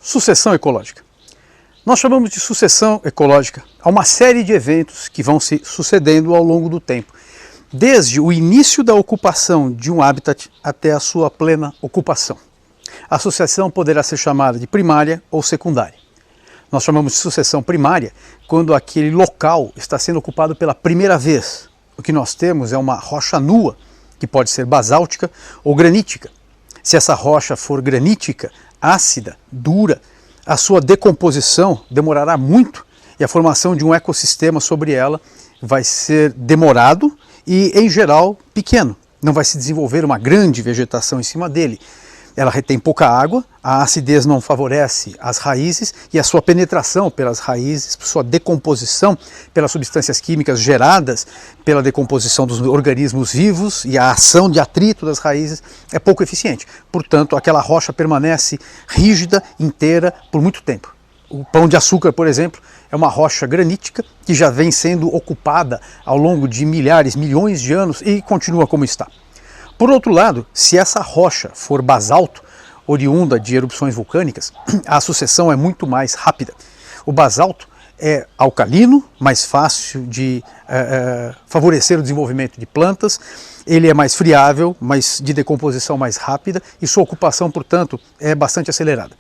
Sucessão ecológica. Nós chamamos de sucessão ecológica a uma série de eventos que vão se sucedendo ao longo do tempo, desde o início da ocupação de um habitat até a sua plena ocupação. A sucessão poderá ser chamada de primária ou secundária. Nós chamamos de sucessão primária quando aquele local está sendo ocupado pela primeira vez. O que nós temos é uma rocha nua, que pode ser basáltica ou granítica. Se essa rocha for granítica, ácida, dura, a sua decomposição demorará muito e a formação de um ecossistema sobre ela vai ser demorado e, em geral, pequeno. Não vai se desenvolver uma grande vegetação em cima dele. Ela retém pouca água, a acidez não favorece as raízes e a sua penetração pelas raízes, sua decomposição pelas substâncias químicas geradas pela decomposição dos organismos vivos e a ação de atrito das raízes é pouco eficiente. Portanto, aquela rocha permanece rígida, inteira, por muito tempo. O Pão de Açúcar, por exemplo, é uma rocha granítica que já vem sendo ocupada ao longo de milhares, milhões de anos e continua como está. Por outro lado, se essa rocha for basalto, oriunda de erupções vulcânicas, a sucessão é muito mais rápida. O basalto é alcalino, mais fácil de favorecer o desenvolvimento de plantas, ele é mais friável, mas de decomposição mais rápida e sua ocupação, portanto, é bastante acelerada.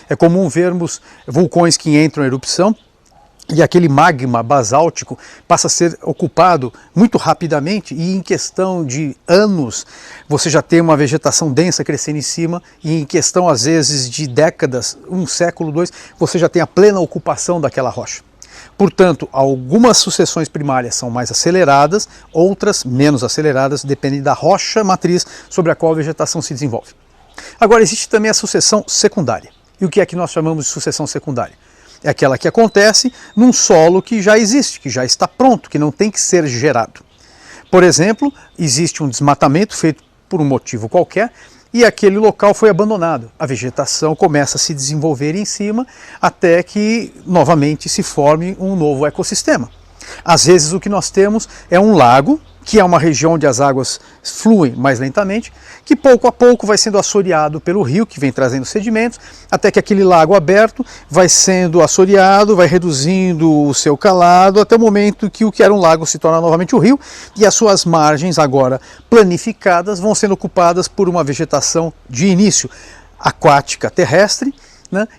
É comum vermos vulcões que entram em erupção e aquele magma basáltico passa a ser ocupado muito rapidamente e em questão de anos você já tem uma vegetação densa crescendo em cima e em questão às vezes de décadas, um século, dois, você já tem a plena ocupação daquela rocha. Portanto, algumas sucessões primárias são mais aceleradas, outras menos aceleradas, dependem da rocha matriz sobre a qual a vegetação se desenvolve. Agora existe também a sucessão secundária. E o que é que nós chamamos de sucessão secundária? É aquela que acontece num solo que já existe, que já está pronto, que não tem que ser gerado. Por exemplo, existe um desmatamento feito por um motivo qualquer e aquele local foi abandonado. A vegetação começa a se desenvolver em cima até que novamente se forme um novo ecossistema. Às vezes o que nós temos é um lago, que é uma região onde as águas fluem mais lentamente, que pouco a pouco vai sendo assoreado pelo rio, que vem trazendo sedimentos, até que aquele lago aberto vai sendo assoreado, vai reduzindo o seu calado, até o momento que o que era um lago se torna novamente um rio, e as suas margens, agora planificadas, vão sendo ocupadas por uma vegetação de início aquática terrestre,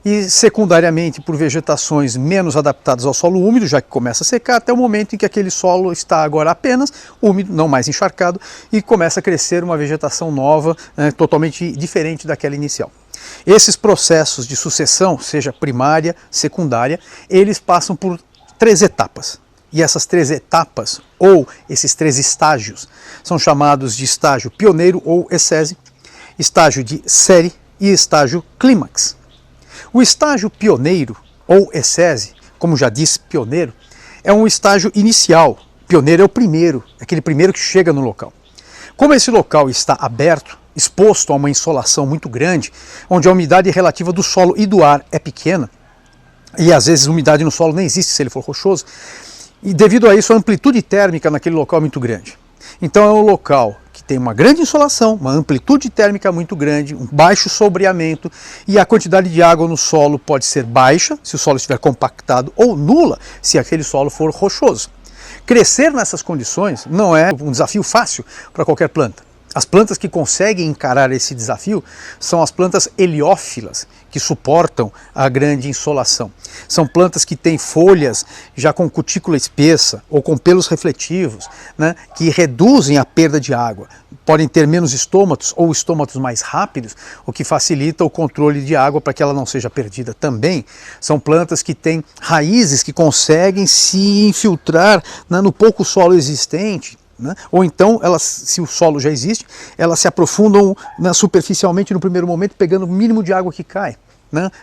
e secundariamente por vegetações menos adaptadas ao solo úmido, já que começa a secar, até o momento em que aquele solo está agora apenas úmido, não mais encharcado, e começa a crescer uma vegetação nova, totalmente diferente daquela inicial. Esses processos de sucessão, seja primária, secundária, eles passam por 3 etapas. E essas 3 etapas, ou esses 3 estágios, são chamados de estágio pioneiro ou ecese, estágio de série e estágio clímax. O estágio pioneiro, ou ecese, como já disse, pioneiro, é um estágio inicial. Pioneiro é o primeiro, é aquele primeiro que chega no local. Como esse local está aberto, exposto a uma insolação muito grande, onde a umidade relativa do solo e do ar é pequena, e às vezes a umidade no solo nem existe se ele for rochoso, e devido a isso a amplitude térmica naquele local é muito grande. Então é um local que tem uma grande insolação, uma amplitude térmica muito grande, um baixo sombreamento e a quantidade de água no solo pode ser baixa, se o solo estiver compactado, ou nula, se aquele solo for rochoso. Crescer nessas condições não é um desafio fácil para qualquer planta. As plantas que conseguem encarar esse desafio são as plantas heliófilas, que suportam a grande insolação. São plantas que têm folhas já com cutícula espessa ou com pelos refletivos, que reduzem a perda de água. Podem ter menos estômatos ou estômatos mais rápidos, o que facilita o controle de água para que ela não seja perdida também. São plantas que têm raízes que conseguem se infiltrar no pouco solo existente, ou então, elas, se o solo já existe, elas se aprofundam superficialmente no primeiro momento, pegando o mínimo de água que cai.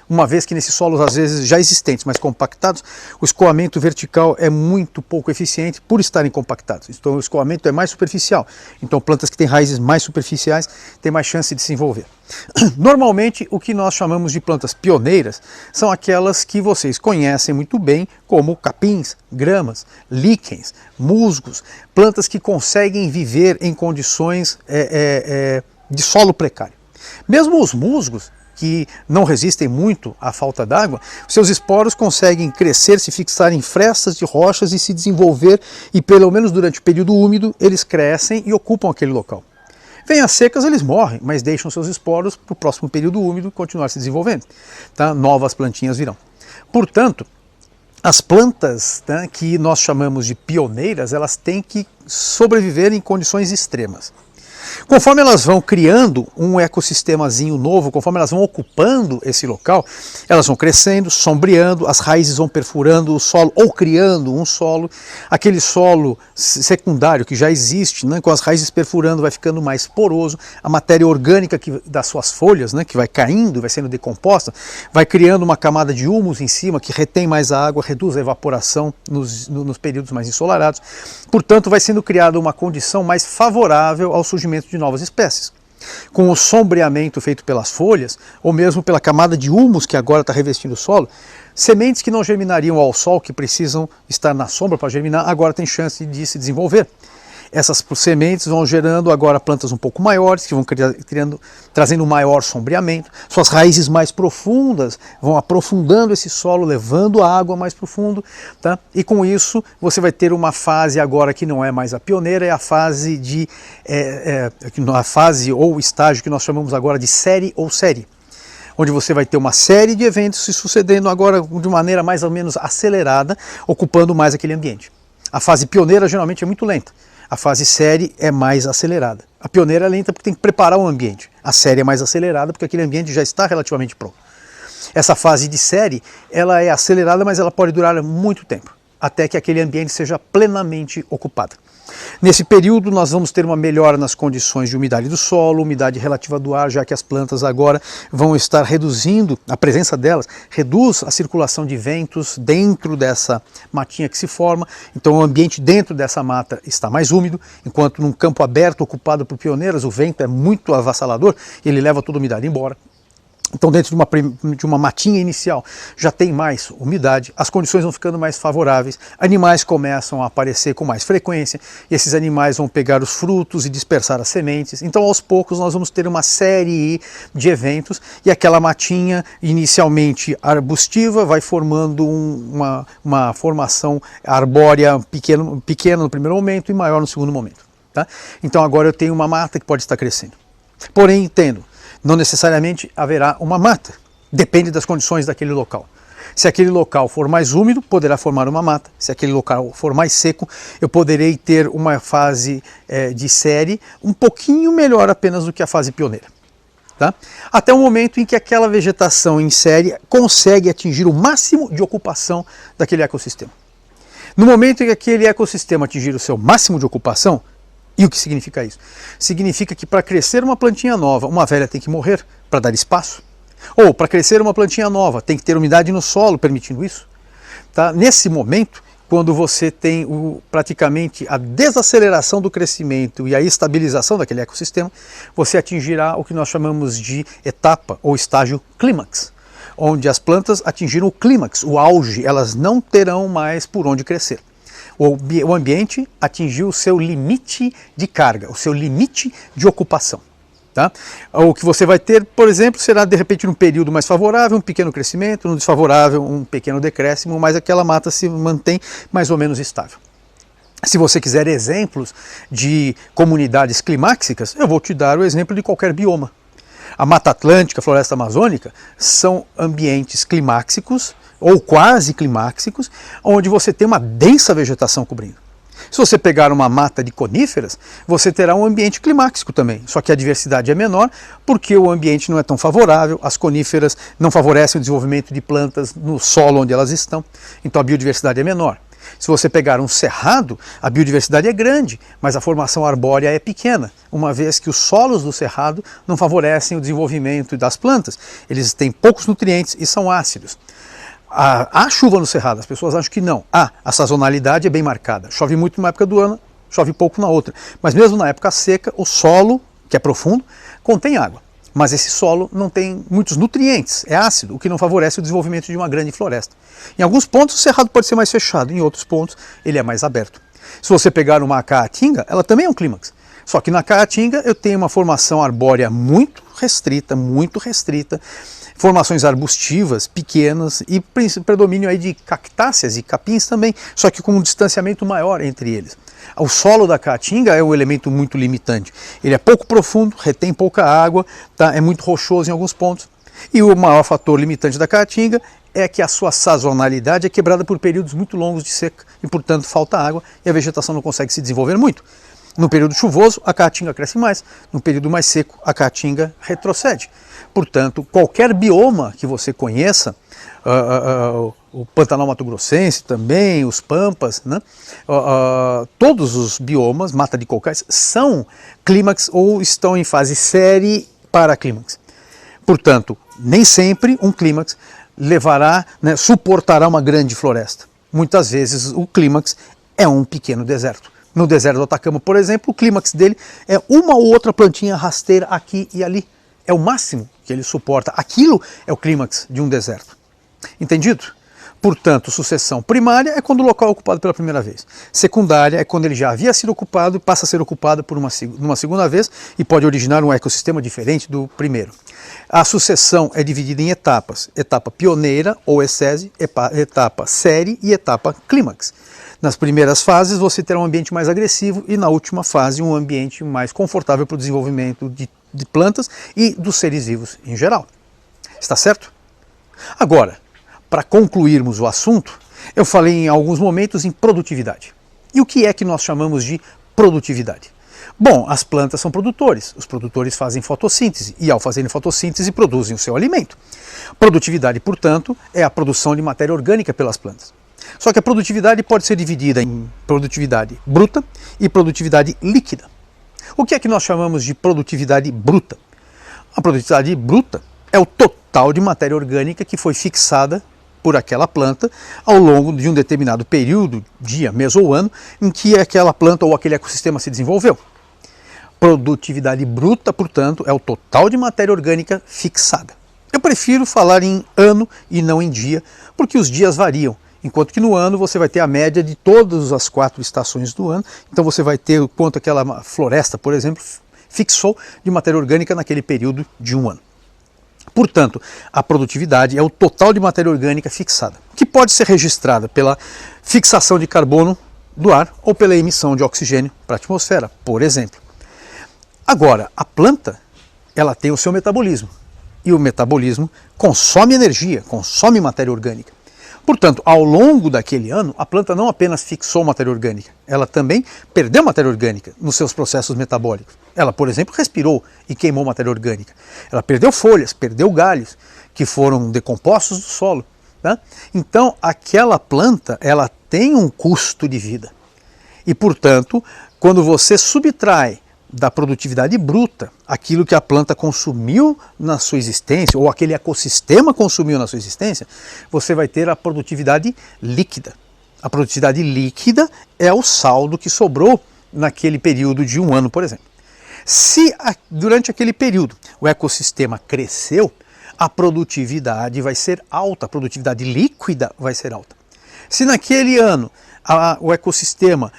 Uma vez que nesses solos, às vezes, já existentes, mas compactados, o escoamento vertical é muito pouco eficiente por estarem compactados. Então o escoamento é mais superficial. Então plantas que têm raízes mais superficiais têm mais chance de se envolver. Normalmente, o que nós chamamos de plantas pioneiras são aquelas que vocês conhecem muito bem, como capins, gramas, líquens, musgos, plantas que conseguem viver em condições de solo precário. Mesmo os musgos, que não resistem muito à falta d'água, seus esporos conseguem crescer, se fixar em frestas de rochas e se desenvolver, e pelo menos durante o período úmido eles crescem e ocupam aquele local. Vem as secas, eles morrem, mas deixam seus esporos para o próximo período úmido continuar se desenvolvendo. Tá? Novas plantinhas virão. Portanto, as plantas, né, que nós chamamos de pioneiras, elas têm que sobreviver em condições extremas. Conforme elas vão criando um ecossistemazinho novo, conforme elas vão ocupando esse local, elas vão crescendo, sombreando, as raízes vão perfurando o solo ou criando um solo. Aquele solo secundário que já existe, né, com as raízes perfurando, vai ficando mais poroso. A matéria orgânica das suas folhas, né, que vai caindo, vai sendo decomposta, vai criando uma camada de humus em cima que retém mais a água, reduz a evaporação nos períodos mais ensolarados. Portanto, vai sendo criada uma condição mais favorável ao surgimento de novas espécies. Com o sombreamento feito pelas folhas, ou mesmo pela camada de humus que agora está revestindo o solo, sementes que não germinariam ao sol, que precisam estar na sombra para germinar, agora tem chance de se desenvolver. Essas sementes vão gerando agora plantas um pouco maiores, que vão trazendo um maior sombreamento. Suas raízes mais profundas vão aprofundando esse solo, levando a água mais profundo. Tá? E com isso você vai ter uma fase agora que não é mais a pioneira, é a fase a fase ou estágio que nós chamamos agora de série ou série. Onde você vai ter uma série de eventos se sucedendo agora de maneira mais ou menos acelerada, ocupando mais aquele ambiente. A fase pioneira geralmente é muito lenta. A fase série é mais acelerada. A pioneira é lenta porque tem que preparar o ambiente. A série é mais acelerada porque aquele ambiente já está relativamente pronto. Essa fase de série, ela é acelerada, mas ela pode durar muito tempo, até que aquele ambiente seja plenamente ocupado. Nesse período nós vamos ter uma melhora nas condições de umidade do solo, umidade relativa do ar, já que as plantas agora vão estar reduzindo, a presença delas reduz a circulação de ventos dentro dessa matinha que se forma, então o ambiente dentro dessa mata está mais úmido, enquanto num campo aberto ocupado por pioneiras o vento é muito avassalador, ele leva toda a umidade embora. Então dentro de uma matinha inicial já tem mais umidade, as condições vão ficando mais favoráveis, animais começam a aparecer com mais frequência, e esses animais vão pegar os frutos e dispersar as sementes. Então aos poucos nós vamos ter uma série de eventos, e aquela matinha inicialmente arbustiva vai formando uma formação arbórea pequena no primeiro momento e maior no segundo momento. Tá? Então agora eu tenho uma mata que pode estar crescendo. Porém, entendo, não necessariamente haverá uma mata, depende das condições daquele local. Se aquele local for mais úmido, poderá formar uma mata. Se aquele local for mais seco, eu poderei ter uma fase de série um pouquinho melhor apenas do que a fase pioneira. Tá? Até o momento em que aquela vegetação em série consegue atingir o máximo de ocupação daquele ecossistema. No momento em que aquele ecossistema atingir o seu máximo de ocupação, e o que significa isso? Significa que para crescer uma plantinha nova, uma velha tem que morrer para dar espaço. Ou para crescer uma plantinha nova, tem que ter umidade no solo permitindo isso. Tá? Nesse momento, quando você tem praticamente a desaceleração do crescimento e a estabilização daquele ecossistema, você atingirá o que nós chamamos de etapa ou estágio clímax, onde as plantas atingiram o clímax, o auge, elas não terão mais por onde crescer. O ambiente atingiu o seu limite de carga, o seu limite de ocupação. Tá? O que você vai ter, por exemplo, será de repente num período mais favorável, um pequeno crescimento, no desfavorável, um pequeno decréscimo, mas aquela mata se mantém mais ou menos estável. Se você quiser exemplos de comunidades climáxicas, eu vou te dar o exemplo de qualquer bioma. A Mata Atlântica, a Floresta Amazônica, são ambientes climáxicos, ou quase climáxicos, onde você tem uma densa vegetação cobrindo. Se você pegar uma mata de coníferas, você terá um ambiente climáxico também, só que a diversidade é menor porque o ambiente não é tão favorável, as coníferas não favorecem o desenvolvimento de plantas no solo onde elas estão, então a biodiversidade é menor. Se você pegar um cerrado, a biodiversidade é grande, mas a formação arbórea é pequena, uma vez que os solos do cerrado não favorecem o desenvolvimento das plantas, eles têm poucos nutrientes e são ácidos. Há chuva no cerrado, as pessoas acham que não. A sazonalidade é bem marcada. Chove muito numa época do ano, chove pouco na outra. Mas mesmo na época seca, o solo, que é profundo, contém água. Mas esse solo não tem muitos nutrientes, é ácido, o que não favorece o desenvolvimento de uma grande floresta. Em alguns pontos o cerrado pode ser mais fechado, em outros pontos ele é mais aberto. Se você pegar uma caatinga, ela também é um clímax. Só que na Caatinga eu tenho uma formação arbórea muito restrita, formações arbustivas pequenas e predomínio aí de cactáceas e capins também, só que com um distanciamento maior entre eles. O solo da Caatinga é um elemento muito limitante. Ele é pouco profundo, retém pouca água, tá? É muito rochoso em alguns pontos. E o maior fator limitante da Caatinga é que a sua sazonalidade é quebrada por períodos muito longos de seca e, portanto, falta água e a vegetação não consegue se desenvolver muito. No período chuvoso, a Caatinga cresce mais, no período mais seco, a Caatinga retrocede. Portanto, qualquer bioma que você conheça, o Pantanal Mato-Grossense também, os Pampas, né? Todos os biomas, mata de cocais, são clímax ou estão em fase série para clímax. Portanto, nem sempre um clímax levará, né, suportará uma grande floresta. Muitas vezes o clímax é um pequeno deserto. No deserto do Atacama, por exemplo, o clímax dele é uma ou outra plantinha rasteira aqui e ali. É o máximo que ele suporta. Aquilo é o clímax de um deserto. Entendido? Portanto, sucessão primária é quando o local é ocupado pela primeira vez. Secundária é quando ele já havia sido ocupado e passa a ser ocupado por uma segunda vez e pode originar um ecossistema diferente do primeiro. A sucessão é dividida em etapas. Etapa pioneira ou ecese, etapa série e etapa clímax. Nas primeiras fases você terá um ambiente mais agressivo e na última fase um ambiente mais confortável para o desenvolvimento de plantas e dos seres vivos em geral. Está certo? Agora, para concluirmos o assunto, eu falei em alguns momentos em produtividade. E o que é que nós chamamos de produtividade? Bom, as plantas são produtores, os produtores fazem fotossíntese e ao fazerem fotossíntese produzem o seu alimento. Produtividade, portanto, é a produção de matéria orgânica pelas plantas. Só que a produtividade pode ser dividida em produtividade bruta e produtividade líquida. O que é que nós chamamos de produtividade bruta? A produtividade bruta é o total de matéria orgânica que foi fixada por aquela planta ao longo de um determinado período, dia, mês ou ano, em que aquela planta ou aquele ecossistema se desenvolveu. Produtividade bruta, portanto, é o total de matéria orgânica fixada. Eu prefiro falar em ano e não em dia, porque os dias variam. Enquanto que no ano você vai ter a média de todas as 4 estações do ano, então você vai ter o quanto aquela floresta, por exemplo, fixou de matéria orgânica naquele período de um ano. Portanto, a produtividade é o total de matéria orgânica fixada, que pode ser registrada pela fixação de carbono do ar ou pela emissão de oxigênio para a atmosfera, por exemplo. Agora, a planta, ela tem o seu metabolismo, e o metabolismo consome energia, consome matéria orgânica. Portanto, ao longo daquele ano, a planta não apenas fixou matéria orgânica, ela também perdeu matéria orgânica nos seus processos metabólicos. Ela, por exemplo, respirou e queimou matéria orgânica. Ela perdeu folhas, perdeu galhos, que foram decompostos do solo. Tá? Então, aquela planta, ela tem um custo de vida. E, portanto, quando você subtrai da produtividade bruta aquilo que a planta consumiu na sua existência, ou aquele ecossistema consumiu na sua existência, você vai ter a produtividade líquida. A produtividade líquida é o saldo que sobrou naquele período de um ano, por exemplo. Se durante aquele período o ecossistema cresceu, a produtividade vai ser alta, a produtividade líquida vai ser alta. Se naquele ano o ecossistema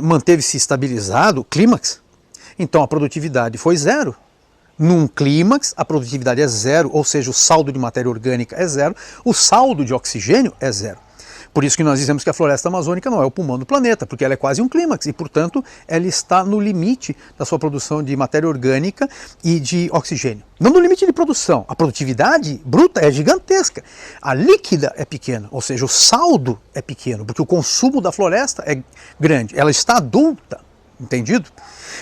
manteve-se estabilizado, clímax, então a produtividade foi zero. Num clímax, a produtividade é zero, ou seja, o saldo de matéria orgânica é zero, o saldo de oxigênio é zero. Por isso que nós dizemos que a floresta amazônica não é o pulmão do planeta, porque ela é quase um clímax e, portanto, ela está no limite da sua produção de matéria orgânica e de oxigênio. Não no limite de produção, a produtividade bruta é gigantesca, a líquida é pequena, ou seja, o saldo é pequeno, porque o consumo da floresta é grande, ela está adulta. Entendido?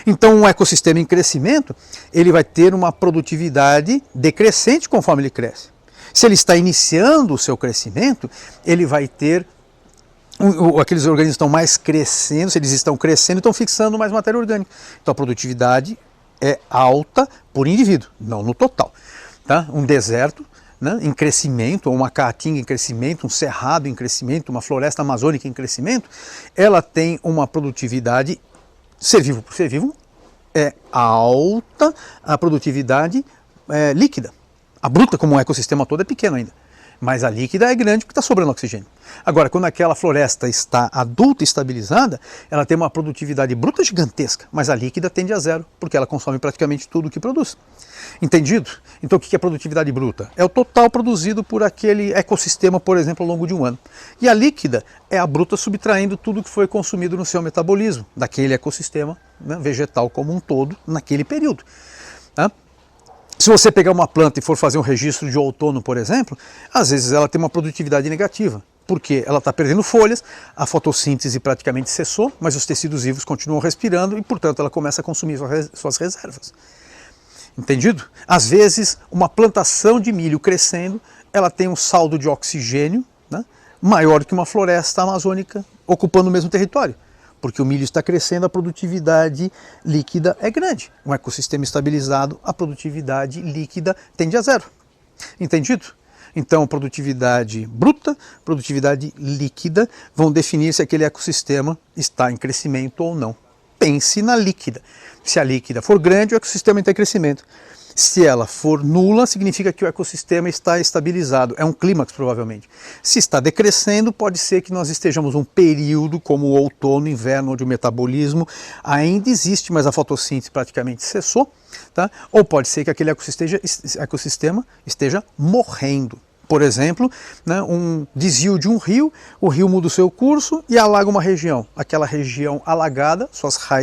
Então, um ecossistema em crescimento, ele vai ter uma produtividade decrescente conforme ele cresce. Se ele está iniciando o seu crescimento, ele vai ter, aqueles organismos estão mais crescendo, se eles estão crescendo, estão fixando mais matéria orgânica. Então, a produtividade é alta por indivíduo, não no total. Tá? Um deserto, né, em crescimento, ou uma caatinga em crescimento, um cerrado em crescimento, uma floresta amazônica em crescimento, ela tem uma produtividade ser vivo por ser vivo, é alta, a produtividade líquida. A bruta, como um ecossistema todo, é pequena ainda. mas a líquida é grande porque está sobrando oxigênio. Agora, quando aquela floresta está adulta e estabilizada, ela tem uma produtividade bruta gigantesca, mas a líquida tende a zero, porque ela consome praticamente tudo o que produz. Entendido? Então o que é produtividade bruta? É o total produzido por aquele ecossistema, por exemplo, ao longo de um ano. E a líquida é a bruta subtraindo tudo que foi consumido no seu metabolismo, daquele ecossistema, né, vegetal como um todo, naquele período. Tá? Se você pegar uma planta e for fazer um registro de outono, por exemplo, às vezes ela tem uma produtividade negativa, porque ela está perdendo folhas, a fotossíntese praticamente cessou, mas os tecidos vivos continuam respirando e, portanto, ela começa a consumir suas reservas. Entendido? Às vezes, uma plantação de milho crescendo, ela tem um saldo de oxigênio, né, maior que uma floresta amazônica ocupando o mesmo território. Porque o milho está crescendo, a produtividade líquida é grande. Um ecossistema estabilizado, a produtividade líquida tende a zero. Entendido? Então, produtividade bruta, produtividade líquida vão definir se aquele ecossistema está em crescimento ou não. Pense na líquida. Se a líquida for grande, o ecossistema está em crescimento. Se ela for nula, significa que o ecossistema está estabilizado. É um clímax, provavelmente. Se está decrescendo, pode ser que nós estejamos um período como o outono, inverno, onde o metabolismo ainda existe, mas a fotossíntese praticamente cessou. Tá? Ou pode ser que aquele ecossistema esteja morrendo. Por exemplo, né, um desvio de um rio, o rio muda o seu curso e alaga uma região. Aquela região alagada,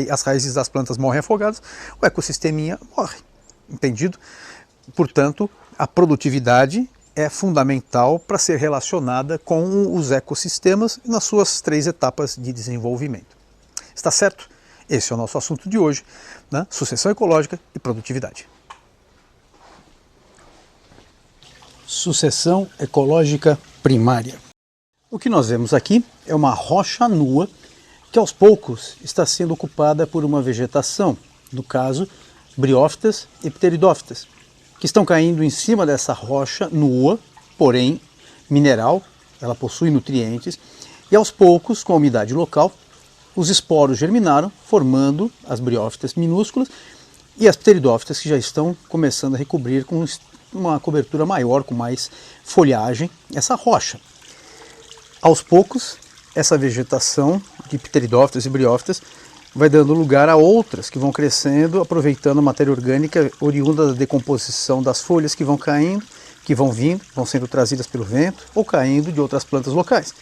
as raízes das plantas morrem afogadas, o ecossisteminha morre. Entendido? Portanto, a produtividade é fundamental para ser relacionada com os ecossistemas nas suas 3 etapas de desenvolvimento. Está certo? Esse é o nosso assunto de hoje, né? Sucessão ecológica e produtividade. Sucessão ecológica primária. O que nós vemos aqui é uma rocha nua que aos poucos está sendo ocupada por uma vegetação, no caso, briófitas e pteridófitas, que estão caindo em cima dessa rocha nua, porém mineral, ela possui nutrientes, e aos poucos, com a umidade local, os esporos germinaram, formando as briófitas minúsculas e as pteridófitas que já estão começando a recobrir com uma cobertura maior, com mais folhagem, essa rocha. Aos poucos, essa vegetação de pteridófitas e briófitas vai dando lugar a outras que vão crescendo, aproveitando a matéria orgânica oriunda da decomposição das folhas que vão caindo, que vão vindo, vão sendo trazidas pelo vento ou caindo de outras plantas locais.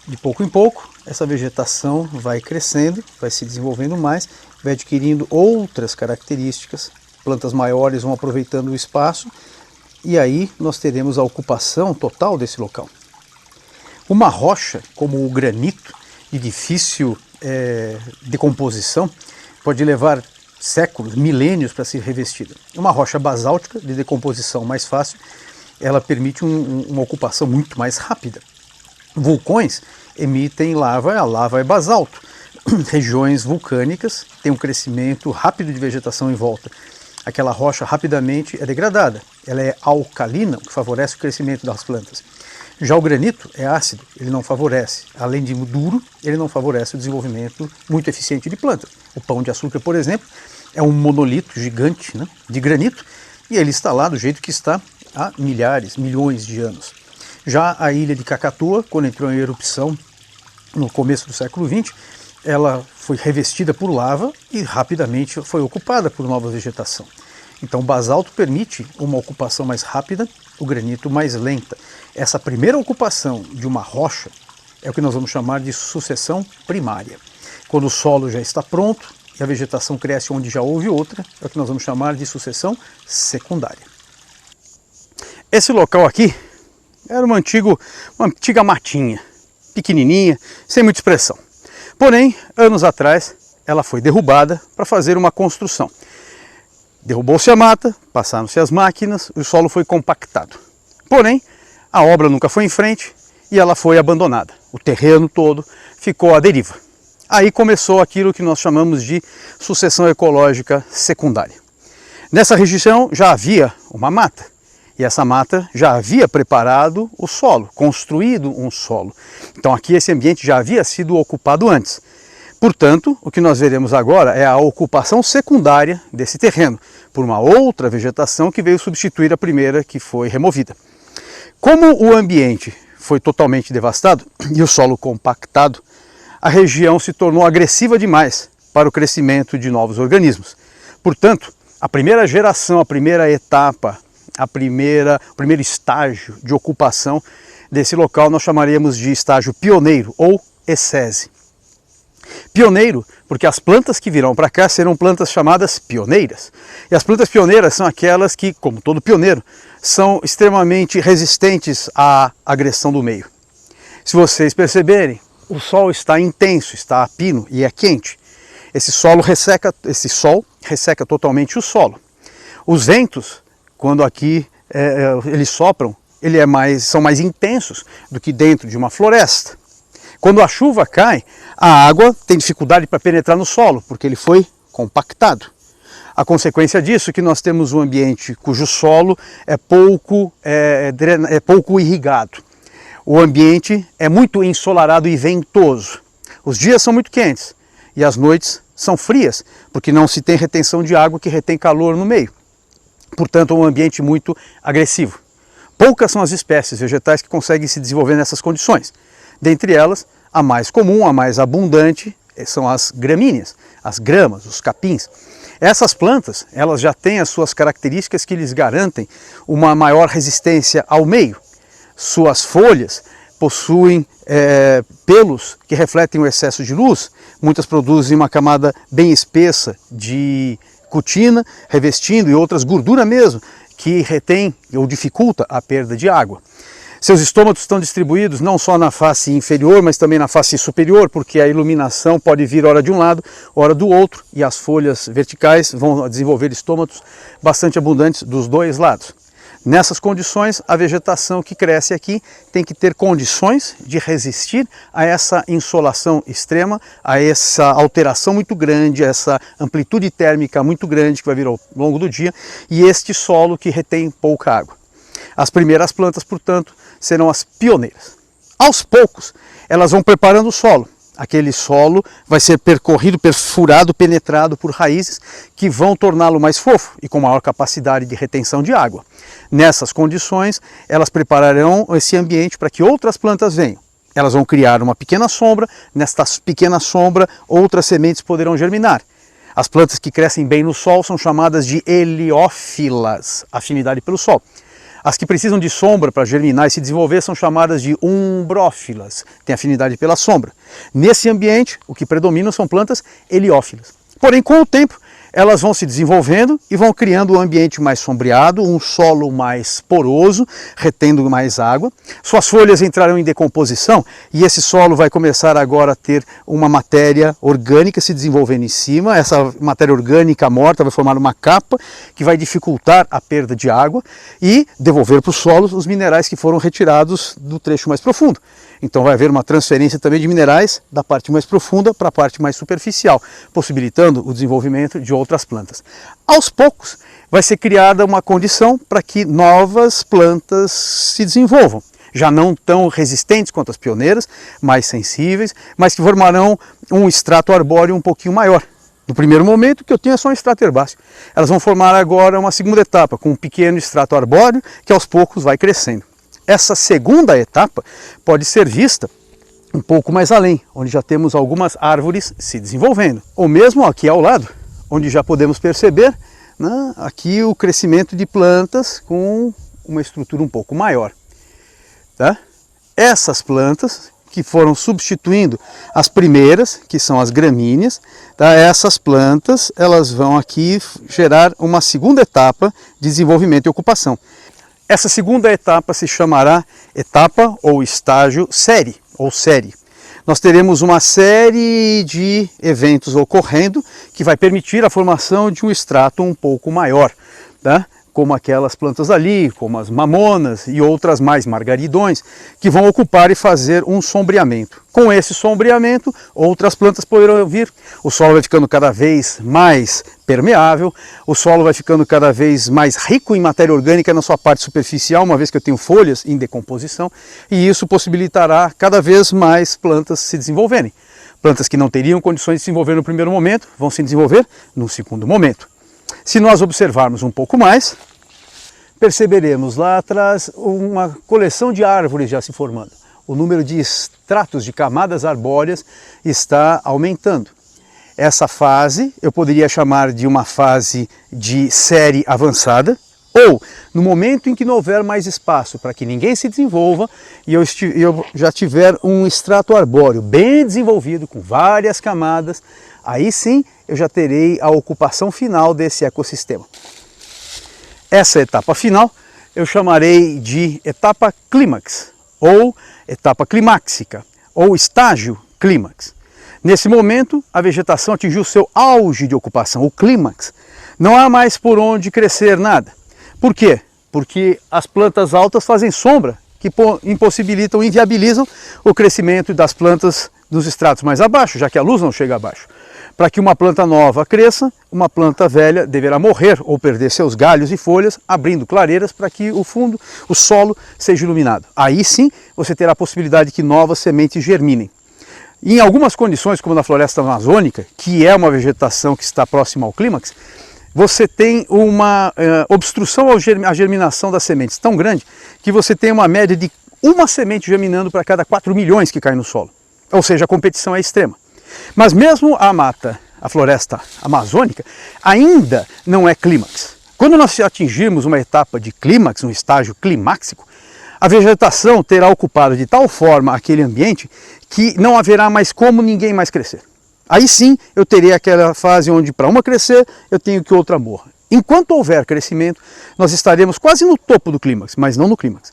De pouco em pouco, essa vegetação vai crescendo, vai se desenvolvendo mais, vai adquirindo outras características, plantas maiores vão aproveitando o espaço e aí nós teremos a ocupação total desse local. Uma rocha como o granito, de difícil decomposição, pode levar séculos, milênios para ser revestida. Uma rocha basáltica, de decomposição mais fácil, ela permite uma ocupação muito mais rápida. Vulcões emitem lava, a lava é basalto. Regiões vulcânicas têm um crescimento rápido de vegetação em volta. Aquela rocha rapidamente é degradada. Ela é alcalina, o que favorece o crescimento das plantas. Já o granito é ácido, ele não favorece. Além de duro, ele não favorece o desenvolvimento muito eficiente de plantas. O pão de açúcar, por exemplo, é um monolito gigante, né, de granito, e ele está lá do jeito que está há milhares, milhões de anos. Já a ilha de Krakatoa, quando entrou em erupção no começo do século XX, ela foi revestida por lava e rapidamente foi ocupada por nova vegetação. Então o basalto permite uma ocupação mais rápida, o granito mais lenta. Essa primeira ocupação de uma rocha é o que nós vamos chamar de sucessão primária. Quando o solo já está pronto e a vegetação cresce onde já houve outra, é o que nós vamos chamar de sucessão secundária. Esse local aqui era uma antiga matinha, pequenininha, sem muita expressão. Porém, anos atrás, ela foi derrubada para fazer uma construção. Derrubou-se a mata, passaram-se as máquinas, o solo foi compactado. Porém, a obra nunca foi em frente e ela foi abandonada. O terreno todo ficou à deriva. Aí começou aquilo que nós chamamos de sucessão ecológica secundária. Nessa região já havia uma mata. E essa mata já havia preparado o solo, construído um solo. Então aqui esse ambiente já havia sido ocupado antes. Portanto, o que nós veremos agora é a ocupação secundária desse terreno, por uma outra vegetação que veio substituir a primeira que foi removida. Como o ambiente foi totalmente devastado e o solo compactado, a região se tornou agressiva demais para o crescimento de novos organismos. Portanto, a primeira geração, a primeira etapa, o primeiro estágio de ocupação desse local nós chamaríamos de estágio pioneiro ou ecese. Pioneiro, porque as plantas que virão para cá serão plantas chamadas pioneiras. E as plantas pioneiras são aquelas que, como todo pioneiro, são extremamente resistentes à agressão do meio. Se vocês perceberem, o sol está intenso, está a pino e é quente. Esse sol resseca totalmente o solo. Os ventos, quando aqui eles sopram, são mais intensos do que dentro de uma floresta. Quando a chuva cai, a água tem dificuldade para penetrar no solo, porque ele foi compactado. A consequência disso é que nós temos um ambiente cujo solo é pouco irrigado. O ambiente é muito ensolarado e ventoso. Os dias são muito quentes e as noites são frias, porque não se tem retenção de água que retém calor no meio. Portanto, é um ambiente muito agressivo. Poucas são as espécies vegetais que conseguem se desenvolver nessas condições. Dentre elas, a mais comum, a mais abundante, são as gramíneas, as gramas, os capins. Essas plantas, elas já têm as suas características que lhes garantem uma maior resistência ao meio. Suas folhas possuem pelos que refletem o excesso de luz. Muitas produzem uma camada bem espessa de cutina, revestindo, e outras gordura mesmo, que retém ou dificulta a perda de água. Seus estômatos estão distribuídos não só na face inferior, mas também na face superior, porque a iluminação pode vir ora de um lado, ora do outro, e as folhas verticais vão desenvolver estômatos bastante abundantes dos dois lados. Nessas condições, a vegetação que cresce aqui tem que ter condições de resistir a essa insolação extrema, a essa alteração muito grande, a essa amplitude térmica muito grande que vai vir ao longo do dia, e este solo que retém pouca água. As primeiras plantas, portanto, serão as pioneiras. Aos poucos, elas vão preparando o solo. Aquele solo vai ser percorrido, perfurado, penetrado por raízes que vão torná-lo mais fofo e com maior capacidade de retenção de água. Nessas condições, elas prepararão esse ambiente para que outras plantas venham. Elas vão criar uma pequena sombra, nesta pequena sombra outras sementes poderão germinar. As plantas que crescem bem no sol são chamadas de heliófilas, afinidade pelo sol. As que precisam de sombra para germinar e se desenvolver são chamadas de umbrófilas, têm afinidade pela sombra. Nesse ambiente, o que predomina são plantas heliófilas. Porém, com o tempo, elas vão se desenvolvendo e vão criando um ambiente mais sombreado, um solo mais poroso, retendo mais água. Suas folhas entrarão em decomposição e esse solo vai começar agora a ter uma matéria orgânica se desenvolvendo em cima. Essa matéria orgânica morta vai formar uma capa que vai dificultar a perda de água e devolver para o solo os minerais que foram retirados do trecho mais profundo. Então vai haver uma transferência também de minerais da parte mais profunda para a parte mais superficial, possibilitando o desenvolvimento de outras plantas. Aos poucos vai ser criada uma condição para que novas plantas se desenvolvam, já não tão resistentes quanto as pioneiras, mais sensíveis, mas que formarão um extrato arbóreo um pouquinho maior. No primeiro momento, o que eu tenho é só um extrato herbáceo. Elas vão formar agora uma segunda etapa, com um pequeno extrato arbóreo que aos poucos vai crescendo. Essa segunda etapa pode ser vista um pouco mais além, onde já temos algumas árvores se desenvolvendo. Ou mesmo aqui ao lado, onde já podemos perceber, né, aqui o crescimento de plantas com uma estrutura um pouco maior. Tá? Essas plantas que foram substituindo as primeiras, que são as gramíneas, tá? Essas plantas elas vão aqui gerar uma segunda etapa de desenvolvimento e ocupação. Essa segunda etapa se chamará etapa ou estágio série, ou série. Nós teremos uma série de eventos ocorrendo que vai permitir a formação de um extrato um pouco maior, tá? Como aquelas plantas ali, como as mamonas e outras mais, margaridões, que vão ocupar e fazer um sombreamento. Com esse sombreamento, outras plantas poderão vir, o solo vai ficando cada vez mais permeável, o solo vai ficando cada vez mais rico em matéria orgânica na sua parte superficial, uma vez que eu tenho folhas em decomposição, e isso possibilitará cada vez mais plantas se desenvolverem. Plantas que não teriam condições de se desenvolver no primeiro momento, vão se desenvolver no segundo momento. Se nós observarmos um pouco mais, perceberemos lá atrás uma coleção de árvores já se formando. O número de estratos, de camadas arbóreas está aumentando. Essa fase eu poderia chamar de uma fase de série avançada, ou no momento em que não houver mais espaço para que ninguém se desenvolva e eu já tiver um extrato arbóreo bem desenvolvido, com várias camadas, aí sim eu já terei a ocupação final desse ecossistema. Essa etapa final eu chamarei de etapa clímax, ou etapa climáxica, ou estágio clímax. Nesse momento, a vegetação atingiu seu auge de ocupação, o clímax. Não há mais por onde crescer nada. Por quê? Porque as plantas altas fazem sombra, que impossibilitam, inviabilizam o crescimento das plantas dos estratos mais abaixo, já que a luz não chega abaixo. Para que uma planta nova cresça, uma planta velha deverá morrer ou perder seus galhos e folhas, abrindo clareiras para que o fundo, o solo, seja iluminado. Aí sim você terá a possibilidade que novas sementes germinem. Em algumas condições, como na floresta amazônica, que é uma vegetação que está próxima ao clímax, você tem uma obstrução à germinação das sementes tão grande que você tem uma média de uma semente germinando para cada 4 milhões que caem no solo. Ou seja, a competição é extrema. Mas mesmo a mata, a floresta amazônica, ainda não é clímax. Quando nós atingirmos uma etapa de clímax, um estágio climáxico, a vegetação terá ocupado de tal forma aquele ambiente que não haverá mais como ninguém mais crescer. Aí sim eu terei aquela fase onde para uma crescer eu tenho que outra morra. Enquanto houver crescimento, nós estaremos quase no topo do clímax, mas não no clímax.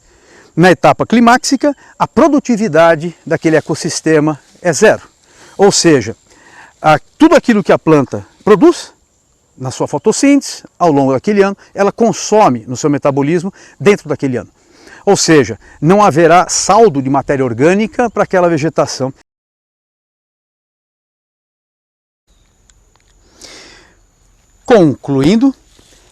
Na etapa climáxica, a produtividade daquele ecossistema é zero. Ou seja, tudo aquilo que a planta produz na sua fotossíntese, ao longo daquele ano, ela consome no seu metabolismo dentro daquele ano. Ou seja, não haverá saldo de matéria orgânica para aquela vegetação. Concluindo,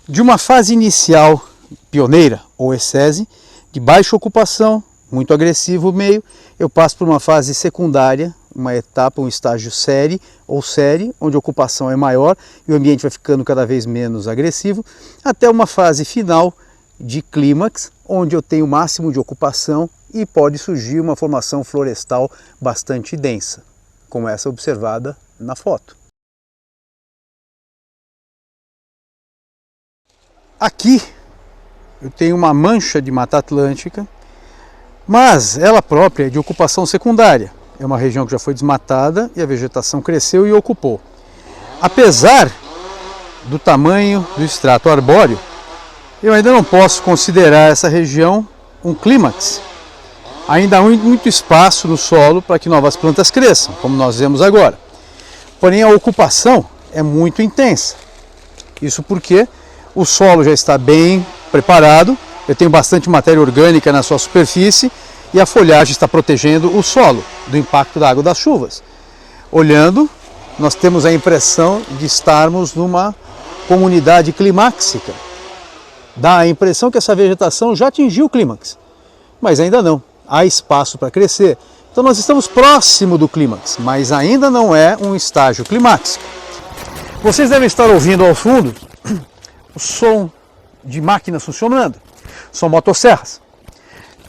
de uma fase inicial pioneira ou ecese, de baixa ocupação, muito agressivo o meio, eu passo por uma fase secundária, uma etapa, um estágio série ou série, onde a ocupação é maior e o ambiente vai ficando cada vez menos agressivo, até uma fase final de clímax, onde eu tenho o máximo de ocupação e pode surgir uma formação florestal bastante densa, como essa observada na foto. Aqui eu tenho uma mancha de Mata Atlântica, mas ela própria é de ocupação secundária. É uma região que já foi desmatada e a vegetação cresceu e ocupou. Apesar do tamanho do extrato arbóreo, eu ainda não posso considerar essa região um clímax. Ainda há muito espaço no solo para que novas plantas cresçam, como nós vemos agora. Porém, a ocupação é muito intensa. Isso porque o solo já está bem preparado, eu tenho bastante matéria orgânica na sua superfície e a folhagem está protegendo o solo do impacto da água das chuvas. Olhando, nós temos a impressão de estarmos numa comunidade climáxica. Dá a impressão que essa vegetação já atingiu o clímax, mas ainda não. Há espaço para crescer. Então nós estamos próximo do clímax, mas ainda não é um estágio climáxico. Vocês devem estar ouvindo ao fundo o som de máquinas funcionando. São motosserras.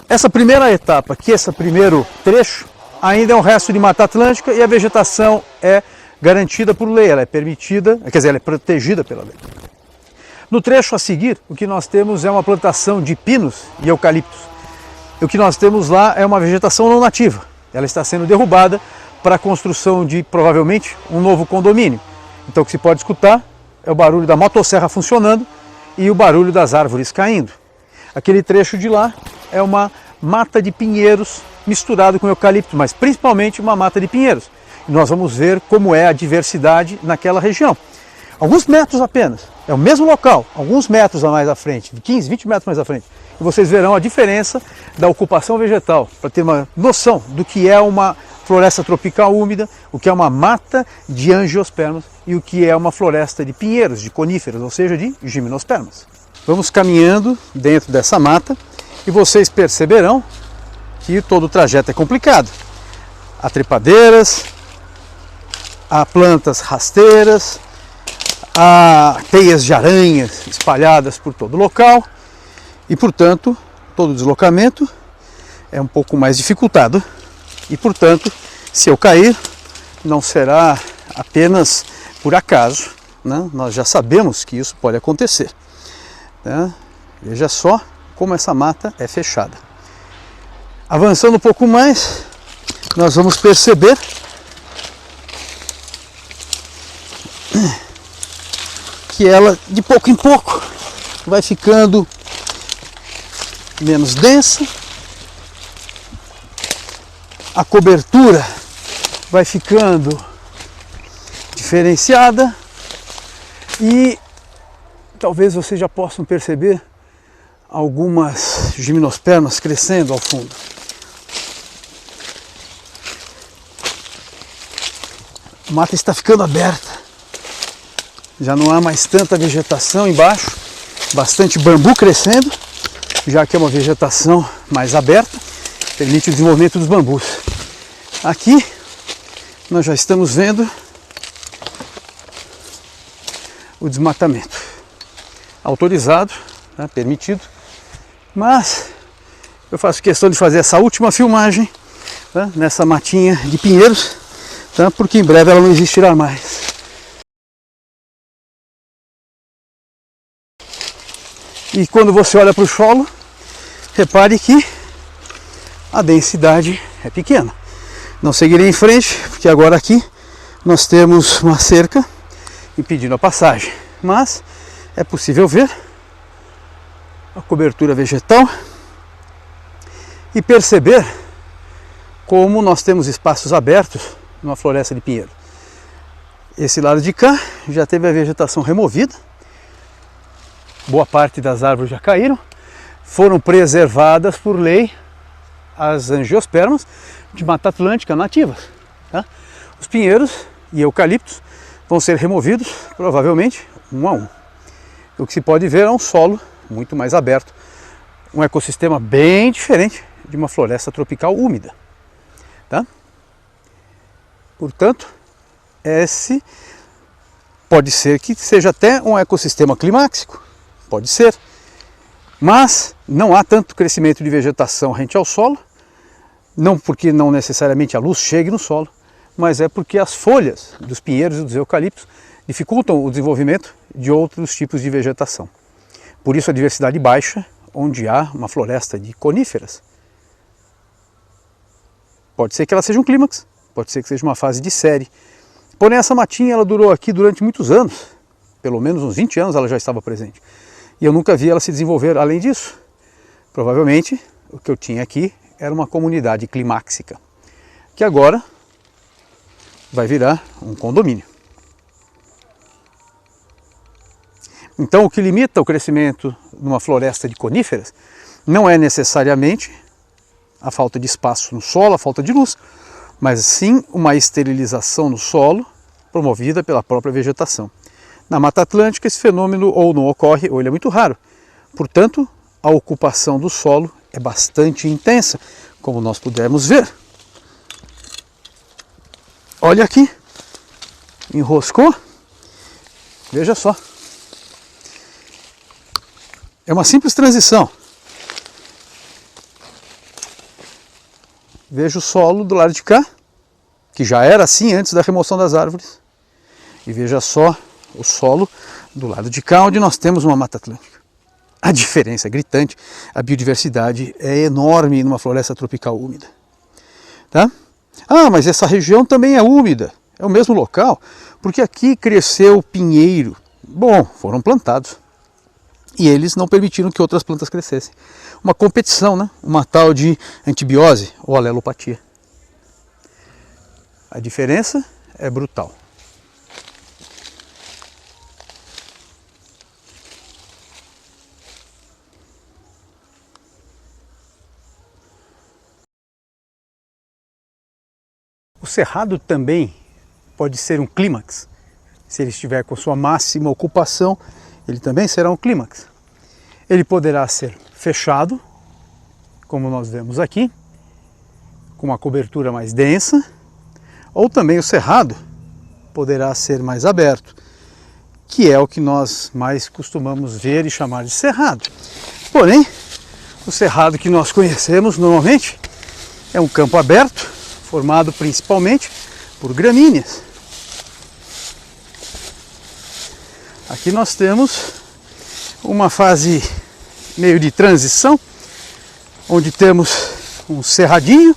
Essa primeira etapa aqui, esse primeiro trecho, ainda é um resto de Mata Atlântica e a vegetação é garantida por lei, ela é permitida, quer dizer, ela é protegida pela lei. No trecho a seguir, o que nós temos é uma plantação de pinos e eucaliptos. E o que nós temos lá é uma vegetação não nativa. Ela está sendo derrubada para a construção de, provavelmente, um novo condomínio. Então o que se pode escutar é o barulho da motosserra funcionando e o barulho das árvores caindo. Aquele trecho de lá é uma mata de pinheiros misturado com eucalipto, mas principalmente uma mata de pinheiros. E nós vamos ver como é a diversidade naquela região. Alguns metros apenas, é o mesmo local, alguns metros a mais à frente, 15, 20 metros mais à frente. E vocês verão a diferença da ocupação vegetal, para ter uma noção do que é uma floresta tropical úmida, o que é uma mata de angiospermas e o que é uma floresta de pinheiros, de coníferas, ou seja, de gimnospermas. Vamos caminhando dentro dessa mata e vocês perceberão que todo o trajeto é complicado. Há trepadeiras, há plantas rasteiras, há teias de aranhas espalhadas por todo o local E, portanto, todo deslocamento é um pouco mais dificultado. E, portanto, se eu cair, não será apenas por acaso, né? Nós já sabemos que isso pode acontecer, né? Veja só como essa mata é fechada. Avançando um pouco mais, nós vamos perceber que ela, de pouco em pouco, vai ficando menos densa, a cobertura vai ficando diferenciada e talvez vocês já possam perceber algumas gimnospermas crescendo ao fundo. A mata está ficando aberta, já não há mais tanta vegetação embaixo, bastante bambu crescendo, já que é uma vegetação mais aberta, permite o desenvolvimento dos bambus. Aqui nós já estamos vendo o desmatamento autorizado, né, permitido, mas eu faço questão de fazer essa última filmagem, né, nessa matinha de pinheiros, tá, porque em breve ela não existirá mais. E quando você olha para o solo, repare que a densidade é pequena. Não seguirei em frente, porque agora aqui nós temos uma cerca impedindo a passagem, mas é possível ver a cobertura vegetal e perceber como nós temos espaços abertos numa floresta de pinheiro. Esse lado de cá já teve a vegetação removida, boa parte das árvores já caíram, foram preservadas por lei as angiospermas de Mata Atlântica nativas, tá? Os pinheiros e eucaliptos vão ser removidos, provavelmente, um a um. O que se pode ver é um solo muito mais aberto, um ecossistema bem diferente de uma floresta tropical úmida, tá? Portanto, esse pode ser que seja até um ecossistema climáxico, pode ser, mas não há tanto crescimento de vegetação rente ao solo, não porque não necessariamente a luz chegue no solo, mas é porque as folhas dos pinheiros e dos eucaliptos dificultam o desenvolvimento de outros tipos de vegetação. Por isso a diversidade baixa, onde há uma floresta de coníferas. Pode ser que ela seja um clímax, pode ser que seja uma fase de série. Porém essa matinha ela durou aqui durante muitos anos, pelo menos uns 20 anos ela já estava presente. E eu nunca vi ela se desenvolver além disso. Provavelmente o que eu tinha aqui era uma comunidade climáxica, que agora vai virar um condomínio. Então o que limita o crescimento numa floresta de coníferas não é necessariamente a falta de espaço no solo, a falta de luz, mas sim uma esterilização no solo promovida pela própria vegetação. Na Mata Atlântica esse fenômeno ou não ocorre ou ele é muito raro. Portanto, a ocupação do solo é bastante intensa, como nós pudemos ver. Olha aqui, enroscou, veja só. É uma simples transição. Veja o solo do lado de cá, que já era assim antes da remoção das árvores. E veja só o solo do lado de cá, onde nós temos uma Mata Atlântica. A diferença é gritante, a biodiversidade é enorme numa floresta tropical úmida. Tá? Ah, mas essa região também é úmida, é o mesmo local, porque aqui cresceu pinheiro. Bom, foram plantados. E eles não permitiram que outras plantas crescessem. Uma competição, né? Uma tal de antibiose ou alelopatia. A diferença é brutal. O cerrado também pode ser um clímax. Se ele estiver com sua máxima ocupação, ele também será um clímax. Ele poderá ser fechado, como nós vemos aqui, com uma cobertura mais densa, ou também o cerrado poderá ser mais aberto, que é o que nós mais costumamos ver e chamar de cerrado. Porém, o cerrado que nós conhecemos normalmente é um campo aberto, formado principalmente por gramíneas. Aqui nós temos uma fase meio de transição, onde temos um cerradinho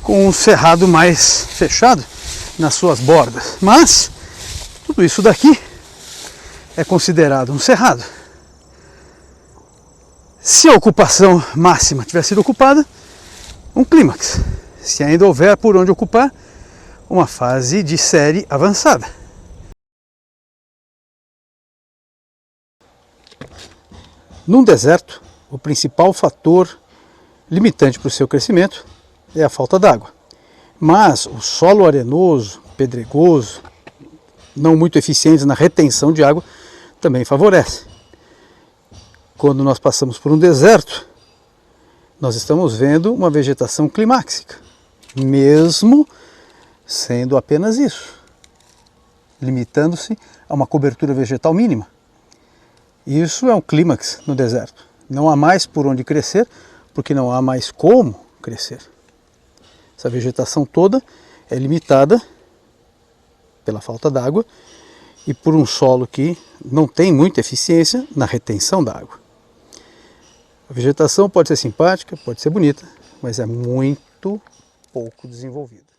com um cerrado mais fechado nas suas bordas. Mas tudo isso daqui é considerado um cerrado. Se a ocupação máxima tiver sido ocupada, um clímax. Se ainda houver por onde ocupar, uma fase de série avançada. Num deserto, o principal fator limitante para o seu crescimento é a falta d'água. Mas o solo arenoso, pedregoso, não muito eficiente na retenção de água, também favorece. Quando nós passamos por um deserto, nós estamos vendo uma vegetação climáxica, mesmo sendo apenas isso, limitando-se a uma cobertura vegetal mínima. Isso é um clímax no deserto. Não há mais por onde crescer, porque não há mais como crescer. Essa vegetação toda é limitada pela falta d'água e por um solo que não tem muita eficiência na retenção da água. A vegetação pode ser simpática, pode ser bonita, mas é muito pouco desenvolvida.